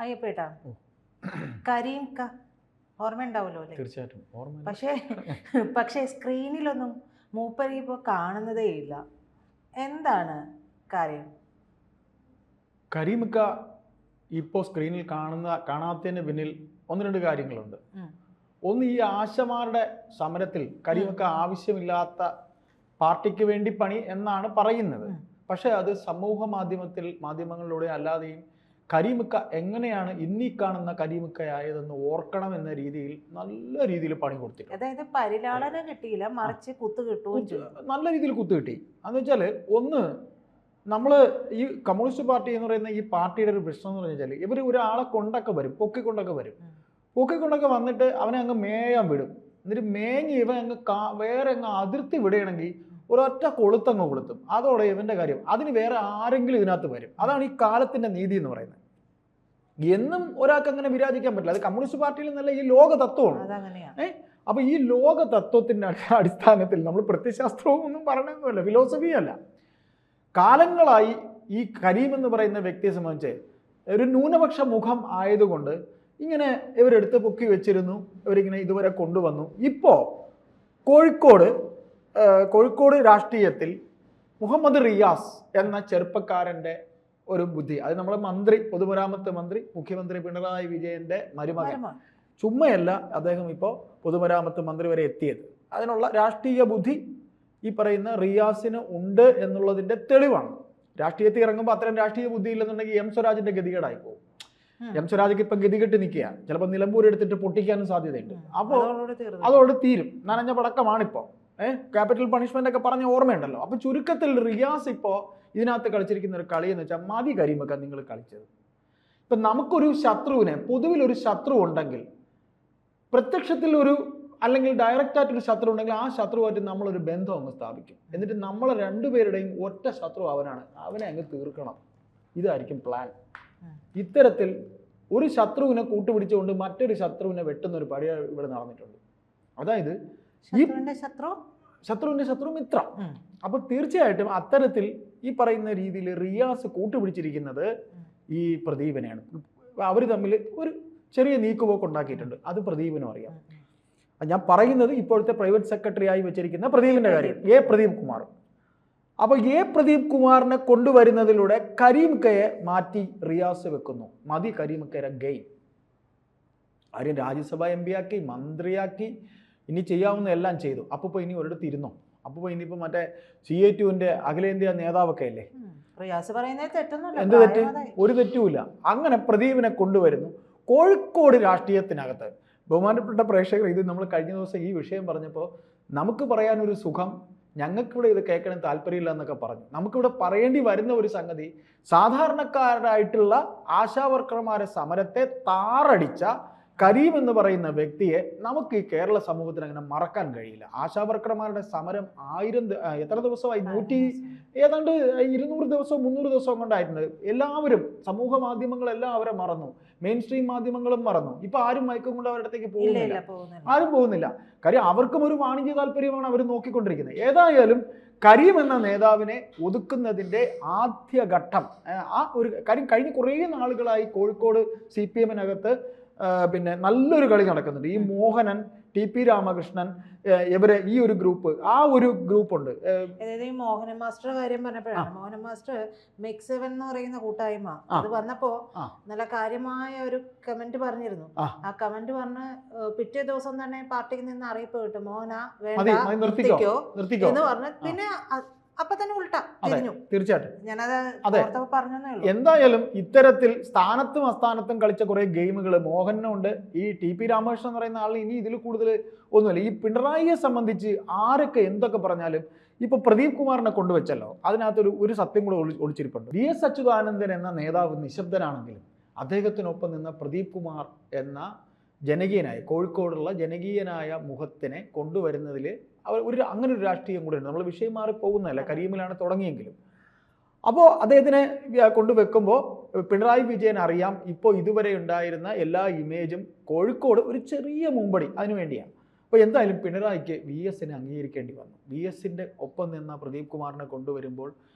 അയ്യപ്പേട്ടാ, കരീം ഓർമ്മ ഉണ്ടാവുമല്ലോ അല്ലേ? തീർച്ചയായിട്ടും ഓർമ്മ. പക്ഷേ സ്ക്രീനിലൊന്നും മൂപ്പരി ഇപ്പോൾ കാണുന്നതേ ഇല്ല. എന്താണ് കാര്യം? കരീമിക്ക ഇപ്പോൾ സ്ക്രീനിൽ കാണാത്തതിന് പിന്നിൽ ഒന്ന് രണ്ട് കാര്യങ്ങളുണ്ട്. ഒന്ന്, ഈ ആശമാരുടെ സമരത്തിൽ കരീമിക്ക ആവശ്യമില്ലാത്ത പാർട്ടിക്ക് വേണ്ടി പണി എന്നാണ് പറയുന്നത്. പക്ഷെ അത് സമൂഹ മാധ്യമങ്ങളിലൂടെ അല്ലാതെയും കരീമിക്ക എങ്ങനെയാണ് ഇന്നീ കാണുന്ന കരീമിക്കയായതെന്ന് ഓർക്കണം എന്ന രീതിയിൽ നല്ല രീതിയിൽ പണി കൊടുത്തിട്ടുണ്ട്. അതായത് പരിലാളന കിട്ടിയില്ല, മറിച്ച് കുത്തു കിട്ടുകയും ചെയ്തു. നല്ല രീതിയിൽ കുത്തു കിട്ടി. എന്ന് വെച്ചാൽ, ഒന്ന്, നമ്മൾ ഈ കമ്മ്യൂണിസ്റ്റ് പാർട്ടി എന്ന് പറയുന്ന ഈ പാർട്ടിയുടെ ഒരു പ്രശ്നം എന്ന് പറഞ്ഞാൽ, ഇവർ ഒരാളെ കൊണ്ടൊക്കെ വരും, പൊക്കിക്കൊണ്ടൊക്കെ വന്നിട്ട് അവനെ അങ്ങ് മേയാൻ വിടും. എന്നിട്ട് മേഞ്ഞ് ഇവൻ വേറെ അങ്ങ് അതിർത്തി വിടുകയാണെങ്കിൽ ഒരൊറ്റ കൊളുത്തങ്ങ് കൊളുത്തും. അതോടെ ഇവന്റെ കാര്യം. അതിന് വേറെ ആരെങ്കിലും ഇതിനകത്ത് വരും. അതാണ് ഈ കാലത്തിന്റെ നീതി എന്ന് പറയുന്നത്. എന്നും ഒരാൾക്ക് അങ്ങനെ വിരാജിക്കാൻ പറ്റില്ല. അത് കമ്മ്യൂണിസ്റ്റ് പാർട്ടിയിൽ നിന്നല്ല, ഈ ലോക തത്വമാണ്. അപ്പൊ ഈ ലോക തത്വത്തിന്റെ അടിസ്ഥാനത്തിൽ നമ്മൾ പ്രത്യശാസ്ത്രവും ഒന്നും പറയണമെന്നല്ല, ഫിലോസഫിയും അല്ല. കാലങ്ങളായി ഈ കരീം എന്ന് പറയുന്ന വ്യക്തിയെ സംബന്ധിച്ച് ഒരു ന്യൂനപക്ഷ മുഖം ആയതുകൊണ്ട് ഇങ്ങനെ ഇവരെടുത്ത് പൊക്കി വെച്ചിരുന്നു, ഇവരിങ്ങനെ ഇതുവരെ കൊണ്ടുവന്നു. ഇപ്പോൾ കോഴിക്കോട് രാഷ്ട്രീയത്തിൽ മുഹമ്മദ് റിയാസ് എന്ന ചെറുപ്പക്കാരൻ്റെ ഒരു ബുദ്ധി, അത് നമ്മളെ പൊതുമരാമത്ത് മന്ത്രി, മുഖ്യമന്ത്രി പിണറായി വിജയന്റെ മരുമകൻ, ചുമ്മയല്ല അദ്ദേഹം ഇപ്പോൾ പൊതുമരാമത്ത് മന്ത്രി വരെ എത്തിയത്. അതിനുള്ള രാഷ്ട്രീയ ബുദ്ധി ഈ പറയുന്ന റിയാസിന് ഉണ്ട് എന്നുള്ളതിന്റെ തെളിവാണ്. രാഷ്ട്രീയത്തിൽ ഇറങ്ങുമ്പോൾ അത്തരം രാഷ്ട്രീയ ബുദ്ധി ഇല്ലെന്നുണ്ടെങ്കിൽ എം സ്വരാജിന്റെ ഗതികേടായി പോകും. എം സ്വരാജിക്ക് ഇപ്പൊ ഗതികെട്ട് നിൽക്കുക, ചിലപ്പോൾ നിലമ്പൂർ എടുത്തിട്ട് പൊട്ടിക്കാനും സാധ്യതയുണ്ട്. അപ്പോൾ അതോട് തീരും. നനഞ്ഞ പടക്കമാണിപ്പോ. ക്യാപിറ്റൽ പണിഷ്മെന്റ് ഒക്കെ പറഞ്ഞ ഓർമ്മയുണ്ടല്ലോ. അപ്പൊ ചുരുക്കത്തിൽ റിയാസ് ഇപ്പോ ഇതിനകത്ത് കളിച്ചിരിക്കുന്ന ഒരു കളി എന്ന് വെച്ചാൽ, മതി കരീമൊക്കെ നിങ്ങൾ കളിച്ചത്. ഇപ്പൊ നമുക്കൊരു ശത്രുവിനെ, പൊതുവിൽ ഒരു ശത്രു ഉണ്ടെങ്കിൽ, പ്രത്യക്ഷത്തിൽ അല്ലെങ്കിൽ ഡയറക്റ്റായിട്ടൊരു ശത്രു ഉണ്ടെങ്കിൽ ആ ശത്രുവായിട്ട് നമ്മളൊരു ബന്ധം അങ്ങ് സ്ഥാപിക്കും. എന്നിട്ട് നമ്മളെ രണ്ടുപേരുടെയും ഒറ്റ ശത്രു അവനെ അങ്ങ് തീർക്കണം. ഇതായിരിക്കും പ്ലാൻ. ഇത്തരത്തിൽ ഒരു ശത്രുവിനെ കൂട്ടുപിടിച്ചുകൊണ്ട് മറ്റൊരു ശത്രുവിനെ വെട്ടുന്ന ഒരു പടി ഇവിടെ നടന്നിട്ടുണ്ട്. അതായത് ശത്രുവിന്റെ ശത്രു മിത്രം. അപ്പൊ തീർച്ചയായിട്ടും അത്തരത്തിൽ ഈ പറയുന്ന രീതിയിൽ റിയാസ് കൂട്ടുപിടിച്ചിരിക്കുന്നത് ഈ പ്രദീപിനെയാണ്. അവർ തമ്മിൽ ഒരു ചെറിയ നീക്കുപോക്ക് ഉണ്ടാക്കിയിട്ടുണ്ട്. അത് പ്രദീപിനും അറിയാം. ഞാൻ പറയുന്നത് ഇപ്പോഴത്തെ പ്രൈവറ്റ് സെക്രട്ടറി ആയി വെച്ചിരിക്കുന്ന പ്രദീപിന്റെ കാര്യം, പ്രദീപ് കുമാർ. അപ്പൊ പ്രദീപ് കുമാറിനെ കൊണ്ടുവരുന്നതിലൂടെ കരീംക്കയെ മാറ്റി റിയാസ് വെക്കുന്നു. മതി കരീംക്കയുടെ ഗെയിം. ആരും രാജ്യസഭ എം പി ആക്കി, മന്ത്രിയാക്കി, ഇനി ചെയ്യാവുന്ന എല്ലാം ചെയ്തു. അപ്പൊ ഇനി ഒരിടത്ത് ഇരുന്നോ? അപ്പൊ ഇനിയിപ്പോ മറ്റേ CA2-ന്റെ അഖിലേന്ത്യാ നേതാവൊക്കെ അല്ലേ? എന്ത് തെറ്റ്? ഒരു തെറ്റുമില്ല. അങ്ങനെ പ്രദീപിനെ കൊണ്ടുവരുന്നു. കോഴിക്കോട് രാഷ്ട്രീയത്തിനകത്ത് ബഹുമാനപ്പെട്ട പ്രേക്ഷകർ, ഇത് നമ്മൾ കഴിഞ്ഞ ദിവസം ഈ വിഷയം പറഞ്ഞപ്പോൾ നമുക്ക് പറയാനൊരു സുഖം, ഞങ്ങൾക്കിവിടെ ഇത് കേൾക്കണം താല്പര്യമില്ല എന്നൊക്കെ പറഞ്ഞു. നമുക്കിവിടെ പറയേണ്ടി വരുന്ന ഒരു സംഗതി, സാധാരണക്കാരായിട്ടുള്ള ആശാവർക്കർമാരെ സമരത്തെ താറടിച്ച കരീം എന്ന് പറയുന്ന വ്യക്തിയെ നമുക്ക് ഈ കേരള സമൂഹത്തിന് അങ്ങനെ മറക്കാൻ കഴിയില്ല. ആശാവർക്കർമാരുടെ സമരം എത്ര ദിവസമായി? ഏതാണ്ട് 200 ദിവസവും 300 ദിവസവും കൊണ്ടായിട്ടുണ്ട്. എല്ലാവരും, സമൂഹ മാധ്യമങ്ങളെല്ലാം അവരെ മറന്നു, മെയിൻ സ്ട്രീം മാധ്യമങ്ങളും മറന്നു. ഇപ്പൊ ആരും മയക്കം കൊണ്ട് അവരുടെ അടുത്തേക്ക് ആരും പോകുന്നില്ല. കാര്യം അവർക്കും ഒരു വാണിജ്യ താല്പര്യമാണ് അവർ നോക്കിക്കൊണ്ടിരിക്കുന്നത്. ഏതായാലും കരീം എന്ന നേതാവിനെ ഒതുക്കുന്നതിന്റെ ആദ്യഘട്ടം കാര്യം കഴിഞ്ഞ കുറേ നാളുകളായി കോഴിക്കോട് CPM-നകത്ത് പിന്നെ നല്ലൊരു കളി നടക്കുന്നുണ്ട്. ഈ മോഹനൻ, TP രാമകൃഷ്ണൻ, ഇവരെ ഈ ഒരു ഗ്രൂപ്പ്, ഉണ്ട്. അതായത് ഈ മോഹനൻ മാസ്റ്റർ കാര്യം പറഞ്ഞപ്പോഴാണ്, മോഹനൻ മാസ്റ്റർ മിക്സ് 7 എന്ന് പറയുന്ന കൂട്ടായ്മ അത് വന്നപ്പോ നല്ല കാര്യമായ ഒരു കമന്റ് പറഞ്ഞിരുന്നു. ആ കമന്റ് പറഞ്ഞ് പിറ്റേ ദിവസം തന്നെ പാർട്ടിയിൽ നിന്ന് അറിയിപ്പ് കിട്ടും, മോഹന വേണ്ട നിർത്തിക്കോ എന്ന് പറഞ്ഞ്. പിന്നെ അപ്പൊ തന്നെ തീർച്ചയായിട്ടും പറഞ്ഞു. എന്തായാലും ഇത്തരത്തിൽ സ്ഥാനത്തും അസ്ഥാനത്തും കളിച്ച കുറെ ഗെയിമുകൾ മോഹനുണ്ട്. ഈ TP രാമകൃഷ്ണൻ എന്ന് പറയുന്ന ആളിന് ഇനി ഇതിൽ കൂടുതൽ ഒന്നുമില്ല. ഈ പിണറായിയെ സംബന്ധിച്ച് ആരൊക്കെ എന്തൊക്കെ പറഞ്ഞാലും ഇപ്പൊ പ്രദീപ് കുമാറിനെ കൊണ്ടുവച്ചല്ലോ, അതിനകത്തൊരു ഒരു സത്യം കൂടെ ഒളിച്ചിരിപ്പുണ്ട്. VS അച്യുതാനന്ദൻ എന്ന നേതാവ് നിശബ്ദനാണെങ്കിലും അദ്ദേഹത്തിനൊപ്പം നിന്ന പ്രദീപ് കുമാർ എന്ന കോഴിക്കോടുള്ള ജനകീയനായ മുഖത്തിനെ കൊണ്ടുവരുന്നതിൽ അങ്ങനെ ഒരു രാഷ്ട്രീയം കൂടെ ഉണ്ട്. നമ്മൾ വിഷയം മാറി പോകുന്നതല്ല, കരീമിലാണ് തുടങ്ങിയെങ്കിലും. അപ്പോൾ അദ്ദേഹത്തിനെ കൊണ്ടുവെക്കുമ്പോൾ പിണറായി വിജയൻ അറിയാം ഇപ്പോൾ ഇതുവരെ ഉണ്ടായിരുന്ന എല്ലാ ഇമേജും കോഴിക്കോട് ഒരു ചെറിയ മുമ്പടി അതിനു വേണ്ടിയാണ്. അപ്പോൾ എന്തായാലും പിണറായിക്ക് VS-നെ അംഗീകരിക്കേണ്ടി വന്നു. VS-ന്റെ ഒപ്പം നിന്ന പ്രദീപ് കുമാറിനെ കൊണ്ടുവരുമ്പോൾ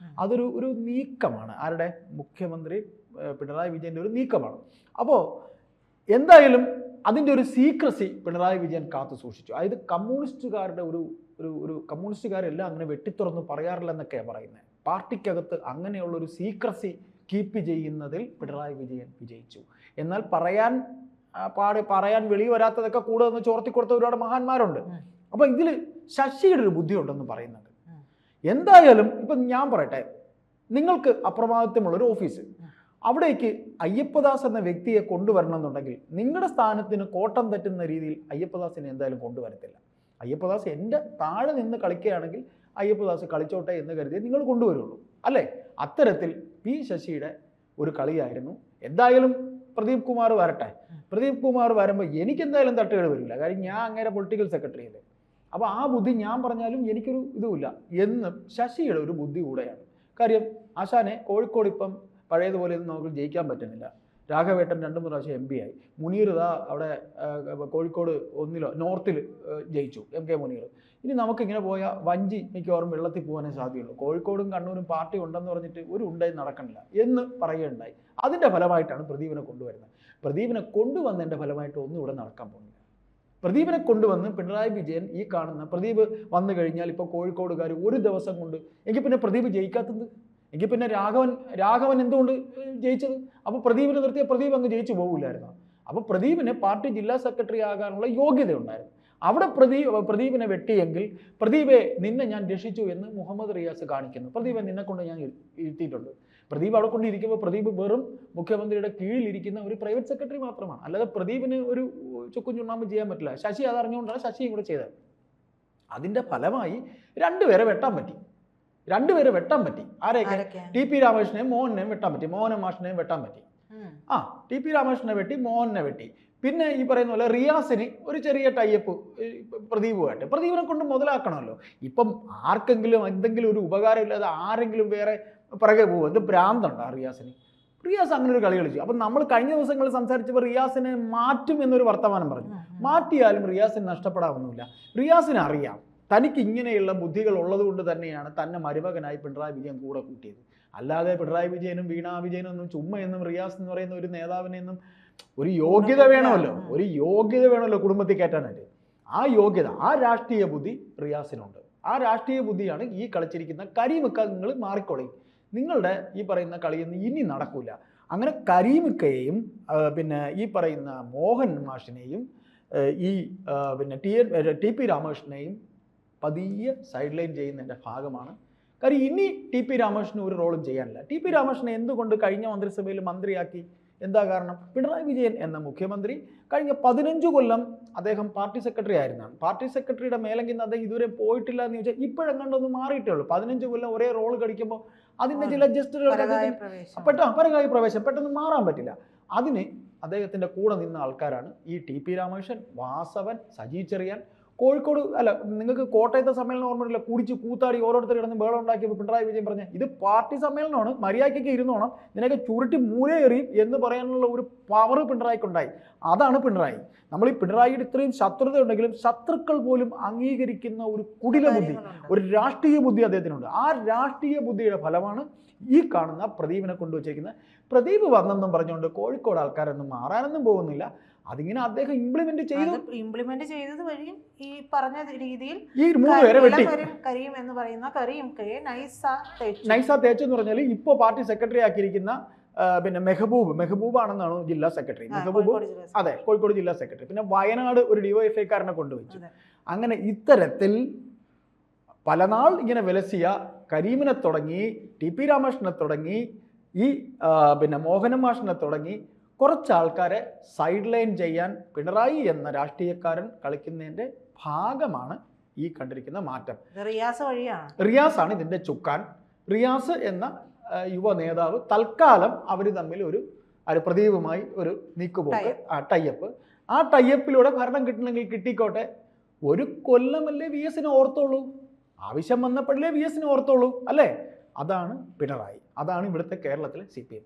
അതൊരു നീക്കമാണ്. ആരുടെ? മുഖ്യമന്ത്രി പിണറായി വിജയൻ്റെ ഒരു നീക്കമാണ്. അപ്പോൾ എന്തായാലും അതിൻ്റെ ഒരു സീക്രസി പിണറായി വിജയൻ കാത്തു സൂക്ഷിച്ചു. അതായത് കമ്മ്യൂണിസ്റ്റുകാരുടെ ഒരു കമ്മ്യൂണിസ്റ്റുകാരെല്ലാം അങ്ങനെ വെട്ടിത്തുറന്ന് പറയാറില്ലെന്നൊക്കെയാണ് പറയുന്നത്. പാർട്ടിക്കകത്ത് അങ്ങനെയുള്ളൊരു സീക്രസി കീപ്പ് ചെയ്യുന്നതിൽ പിണറായി വിജയൻ വിജയിച്ചു. എന്നാൽ പറയാൻ വെളി വരാത്തതൊക്കെ കൂടുതൽ ചോർത്തി കൊടുത്ത ഒരുപാട് മഹാന്മാരുണ്ട്. അപ്പോൾ ഇതിൽ ശശിയുടെ ഒരു ബുദ്ധിയുണ്ടെന്ന് പറയുന്നുണ്ട്. എന്തായാലും ഇപ്പം ഞാൻ പറയട്ടെ, നിങ്ങൾക്ക് അപ്രമാദിത്വമുള്ളൊരു ഓഫീസ്, അവിടേക്ക് അയ്യപ്പദാസ് എന്ന വ്യക്തിയെ കൊണ്ടുവരണം എന്നുണ്ടെങ്കിൽ നിങ്ങളുടെ സ്ഥാനത്തിന് കോട്ടം തെറ്റുന്ന രീതിയിൽ അയ്യപ്പദാസിനെ എന്തായാലും കൊണ്ടുവരത്തില്ല. അയ്യപ്പദാസ് എൻ്റെ താഴെ നിന്ന് കളിക്കുകയാണെങ്കിൽ അയ്യപ്പദാസ് കളിച്ചോട്ടെ എന്ന് കരുതി നിങ്ങൾ കൊണ്ടുവരുള്ളൂ, അല്ലേ? അത്തരത്തിൽ പി ശശിയുടെ ഒരു കളിയായിരുന്നു. എന്തായാലും പ്രദീപ് കുമാർ വരട്ടെ. പ്രദീപ് കുമാർ വരുമ്പോൾ എനിക്കെന്തായാലും തട്ടുകേട് വരില്ല, കാര്യം ഞാൻ അങ്ങനെ പൊളിറ്റിക്കൽ സെക്രട്ടറി അല്ലേ. അപ്പോൾ ആ ബുദ്ധി ഞാൻ പറഞ്ഞാലും എനിക്കൊരു ഇതുമില്ല എന്നും ശശിയുടെ ഒരു ബുദ്ധി കൂടെയാണ്. കാര്യം ആശാനെ കോഴിക്കോട് ഇപ്പം പഴയതുപോലെ ഒന്നും നമുക്ക് ജയിക്കാൻ പറ്റുന്നില്ല. രാഘവേട്ടൻ 2-3 പ്രാവശ്യം MP ആയി. മുനീർ അവിടെ കോഴിക്കോട് നോർത്തിൽ ജയിച്ചു, MK മുനീർ. ഇനി നമുക്കിങ്ങനെ പോയാൽ വഞ്ചി മിക്കവാറും വെള്ളത്തിൽ പോകാനേ സാധ്യതയുള്ളൂ. കോഴിക്കോടും കണ്ണൂരും പാർട്ടി ഉണ്ടെന്ന് പറഞ്ഞിട്ട് ഒരു ഉണ്ടായി നടക്കണില്ല എന്ന് പറയുകയുണ്ടായി. അതിൻ്റെ ഫലമായിട്ടാണ് പ്രദീപിനെ കൊണ്ടുവരുന്നത്. പ്രദീപിനെ കൊണ്ടുവന്നതിൻ്റെ ഫലമായിട്ട് ഒന്നും ഇവിടെ നടക്കാൻ പോകുന്നില്ല. പ്രദീപിനെ കൊണ്ടുവന്ന് പിണറായി വിജയൻ ഈ കാണുന്ന പ്രദീപ് വന്നു കഴിഞ്ഞാൽ ഇപ്പോൾ കോഴിക്കോടുകാർ ഒരു ദിവസം കൊണ്ട് എങ്കിൽ പിന്നെ പ്രദീപ് ജയിക്കാത്തത്, എങ്കിൽ പിന്നെ രാഘവൻ എന്തുകൊണ്ട് ജയിച്ചത്? അപ്പോൾ പ്രദീപിനെ നിർത്തിയ പ്രദീപ് അങ്ങ് ജയിച്ചു പോകില്ലായിരുന്നു. അപ്പോൾ പ്രദീപിന് പാർട്ടി ജില്ലാ സെക്രട്ടറി ആകാനുള്ള യോഗ്യത ഉണ്ടായിരുന്നു. അവിടെ പ്രദീപിനെ വെട്ടിയെങ്കിൽ പ്രദീപെ നിന്നെ ഞാൻ രക്ഷിച്ചു എന്ന് മുഹമ്മദ് റിയാസ് കാണിക്കുന്നു. പ്രദീപെ നിന്നെ കൊണ്ട് ഞാൻ ഇരുത്തിയിട്ടുണ്ട്. പ്രദീപ് അവിടെ കൊണ്ടിരിക്കുമ്പോൾ പ്രദീപ് വെറും മുഖ്യമന്ത്രിയുടെ കീഴിലിരിക്കുന്ന ഒരു പ്രൈവറ്റ് സെക്രട്ടറി മാത്രമാണ്. അല്ലാതെ പ്രദീപിന് ഒരു ചുക്കും ചുണ്ണാമ്പ് ചെയ്യാൻ പറ്റില്ല. ശശി അതറിഞ്ഞുകൊണ്ടാണ് ശശിയും കൂടെ ചെയ്തത്. അതിൻ്റെ ഫലമായി രണ്ടുപേരെ വെട്ടാൻ പറ്റി. ആരെയൊക്കെ? TP രാമകൃഷ്ണനെയും മോഹനെയും വെട്ടാൻ പറ്റി. മോഹന മാഷിനെയും വെട്ടാൻ പറ്റി. TP രാമകൃഷ്ണനെ വെട്ടി, മോഹനെ വെട്ടി. പിന്നെ ഈ പറയുന്ന പോലെ റിയാസിന് ഒരു ചെറിയ ടൈപ്പ് പ്രദീപുമായിട്ട്. പ്രദീപിനെ കൊണ്ട് മുതലാക്കണമല്ലോ. ഇപ്പം ആർക്കെങ്കിലും എന്തെങ്കിലും ഒരു ഉപകാരമില്ലാതെ ആരെങ്കിലും വേറെ പിറകെ പോകും. എന്ത് ഭ്രാന്തുണ്ടോ റിയാസിന്? റിയാസ് അങ്ങനെ ഒരു കളി കളിച്ചു. അപ്പം നമ്മൾ കഴിഞ്ഞ ദിവസങ്ങളിൽ സംസാരിച്ചപ്പോൾ റിയാസിനെ മാറ്റും എന്നൊരു വർത്തമാനം പറഞ്ഞു. മാറ്റിയാലും റിയാസിന് നഷ്ടപ്പെടാവുന്നില്ല. റിയാസിന് അറിയാം തനിക്ക് ഇങ്ങനെയുള്ള ബുദ്ധികൾ ഉള്ളത് കൊണ്ട് തന്നെയാണ് തന്നെ മരുമകനായി പിണറായി വിജയൻ കൂടെ കൂട്ടിയത്. അല്ലാതെ പിണറായി വിജയനും വീണാ വിജയനും ഒന്നും ചുമ്മയൊന്നും റിയാസ് എന്ന് പറയുന്ന ഒരു നേതാവിനെയൊന്നും ഒരു യോഗ്യത വേണമല്ലോ കുടുംബത്തിൽ കയറ്റാനായിട്ട്. ആ യോഗ്യത, ആ രാഷ്ട്രീയ ബുദ്ധി റിയാസിനുണ്ട്. ആ രാഷ്ട്രീയ ബുദ്ധിയാണ് ഈ കളിച്ചിരിക്കുന്ന കരീമിക്ക. നിങ്ങൾ മാറിക്കൊള്ളി, നിങ്ങളുടെ ഈ പറയുന്ന കളിയൊന്നും ഇനി നടക്കില്ല. അങ്ങനെ കരീമിക്കയെയും പിന്നെ ഈ പറയുന്ന മോഹൻ മാഷിനെയും ഈ പിന്നെ TP രാമകൃഷ്ണനെയും പതിയെ സൈഡ് ലൈൻ ചെയ്യുന്നതിൻ്റെ ഭാഗമാണ്. കാര്യം ഇനി TP രാമകൃഷ്ണന് ഒരു റോളും ചെയ്യാനില്ല. TP രാമകൃഷ്ണനെ എന്തുകൊണ്ട് കഴിഞ്ഞ മന്ത്രിസഭയിൽ മന്ത്രിയാക്കി? എന്താ കാരണം? പിണറായി വിജയൻ എന്ന മുഖ്യമന്ത്രി കഴിഞ്ഞ 15 കൊല്ലം അദ്ദേഹം പാർട്ടി സെക്രട്ടറി ആയിരുന്നാണ്. പാർട്ടി സെക്രട്ടറിയുടെ മേലെങ്കിൽ അദ്ദേഹം ഇതുവരെ പോയിട്ടില്ല എന്ന് ചോദിച്ചാൽ ഇപ്പോഴെങ്ങാണ്ടൊന്നും മാറിയിട്ടേ ഉള്ളൂ. 15 കൊല്ലം ഒരേ റോൾ കളിക്കുമ്പോൾ അതിൻ്റെ ചില ജസ്റ്റുകൾ പരകായ പ്രവേശം പെട്ടെന്ന് മാറാൻ പറ്റില്ല. അതിന് അദ്ദേഹത്തിൻ്റെ കൂടെ നിന്ന ആൾക്കാരാണ് ഈ TP രാമകൃഷ്ണൻ, വാസവൻ, സജി ചെറിയാൻ. കോഴിക്കോട് അല്ല, നിങ്ങൾക്ക് കോട്ടയത്തെ സമ്മേളനം ഓർമ്മയില്ല, കുടിച്ച് കൂത്താടി ഓരോരുത്തർ കിടന്ന് ബേളം ഉണ്ടാക്കിയപ്പോൾ പിണറായി വിജയൻ പറഞ്ഞ ഇത് പാർട്ടി സമ്മേളനമാണ്, മര്യാദയ്ക്കൊക്കെ ഇരുന്നോണം, നിനക്ക് ചുരുട്ടി മൂലേ എറിയും എന്ന് പറയാനുള്ള ഒരു പവർ പിണറായിക്കുണ്ടായി. അതാണ് പിണറായി. നമ്മൾ ഈ പിണറായിയുടെ ഇത്രയും ശത്രുത ഉണ്ടെങ്കിലും ശത്രുക്കൾ പോലും അംഗീകരിക്കുന്ന ഒരു കുടില ബുദ്ധി, ഒരു രാഷ്ട്രീയ ബുദ്ധി അദ്ദേഹത്തിനുണ്ട്. ആ രാഷ്ട്രീയ ബുദ്ധിയുടെ ഫലമാണ് ഈ കാണുന്ന പ്രദീപിനെ കൊണ്ടുവച്ചിരിക്കുന്നത്. പ്രദീപ് വന്നെന്നും പറഞ്ഞുകൊണ്ട് കോഴിക്കോട് ആൾക്കാരൊന്നും മാറാനൊന്നും പോകുന്നില്ല. അതിങ്ങനെ അദ്ദേഹം ഇംപ്ലിമെന്റ് ചെയ്തത് വഴിയും ഈ പറഞ്ഞ രീതിയിൽ ഈ 3 പേരെ വെട്ടി. കരീം എന്ന് പറയുന്ന കരീംകയെ നൈസ തേച്ചെന്ന് പറഞ്ഞാൽ ഇപ്പോൾ പാർട്ടി സെക്രട്ടറി ആക്കിയിരിക്കുന്ന പിന്നെ മെഹബൂബാണെന്നാണ് ജില്ലാ സെക്രട്ടറി. അതെ, കോഴിക്കോട് ജില്ലാ സെക്രട്ടറി. പിന്നെ വയനാട് ഒരു DYFIക്കാരനെ കൊണ്ടുവച്ചു. അങ്ങനെ ഇത്തരത്തിൽ പലനാൾ ഇങ്ങനെ വിലസിയ കരീമിനെ തുടങ്ങി, TP രാമകൃഷ്ണനെ തുടങ്ങി, ഈ പിന്നെ മോഹന മാഷിനെ തുടങ്ങി കുറച്ച് ആൾക്കാരെ സൈഡ് ലൈൻ ചെയ്യാൻ പിണറായി എന്ന രാഷ്ട്രീയക്കാരൻ കളിക്കുന്നതിൻ്റെ ഭാഗമാണ് ഈ കണ്ടിരിക്കുന്ന മാറ്റം. റിയാസാണ് ഇതിൻ്റെ ചുക്കാൻ. റിയാസ് എന്ന യുവ നേതാവ് തൽക്കാലം അവർ തമ്മിൽ ഒരു പ്രദീപുമായി ഒരു നീക്കുപോക്ക്, ടൈപ്പ്. ആ ടൈപ്പിലൂടെ ഭരണം കിട്ടണമെങ്കിൽ കിട്ടിക്കോട്ടെ. ഒരു കൊല്ലമല്ലേ VS ഓർത്തോളൂ, ആവശ്യം വന്നപ്പോഴല്ലേ VS ഓർത്തോളൂ, അല്ലേ? അതാണ് പിണറായി, അതാണ് ഇവിടുത്തെ കേരളത്തിലെ CPM.